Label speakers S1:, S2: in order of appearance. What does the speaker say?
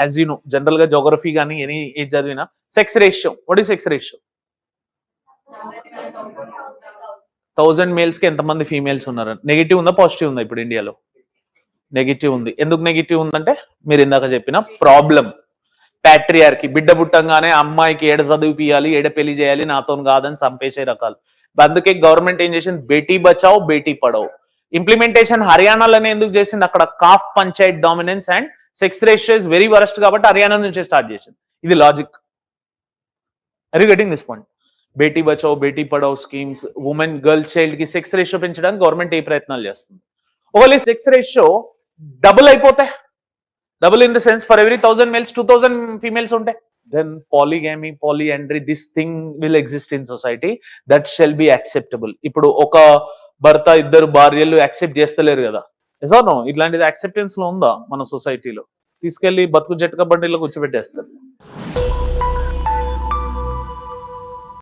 S1: As you know, general గా geography కానీ any age చదివినా, sex ratio, what is sex ratio? 1000 males కి ఎంతమంది ఫీమేల్స్ ఉన్నారు? నెగిటివ్ ఉందా పాజిటివ్ ఉందా ఇప్పుడు ఇండియాలో? నెగిటివ్ ఉంది. ఎందుకు నెగిటివ్ ఉందంటే మీరు ఇందాక చెప్పిన ప్రాబ్లం, ప్యాట్రియార్కి, బిడ్డ పుట్టంగానే అమ్మాయికి ఏడ చదివిపియాలి, ఏడ పెళ్లి చేయాలి, నాతో కాదని చంపేసే రకాలు. అందుకే గవర్నమెంట్ ఏం చేసింది, బేటీ బచావ్ బేటీ పడావ్ ఇంప్లిమెంటేషన్ హర్యానాలోనే ఎందుకు చేసింది? అక్కడ khap panchayat dominance and sex ratio is very worst కాబట్టి హర్యానా నుంచే స్టార్ట్ చేసింది. ఇది logic. Are you getting this point? Beti Bachao Beti Padhao schemes, women girl child కి సెక్స్ రేషియో పెంచడానికి గవర్నమెంట్ ఏ ప్రయత్నాలు చేస్తుంది. ఒకవేళ సెక్స్ రేషియో డబుల్ అయిపోతే, double in the sense for every 1000 males 2000 females ఉంటాయి, then polygamy, polyandry, this thing will exist in society, that shall be acceptable. ఇప్పుడు ఒక భర్త ఇద్దరు భార్యలు యాక్సెప్ట్ చేస్తలేరు కదా, ఎసానో ఇట్లాంటిది యాక్సెప్టెన్స్ లో ఉందా మన సొసైటీలో? తీసుకెళ్లి బతుకు జట్కా బండిలో కూర్చోబెట్టేస్తారు.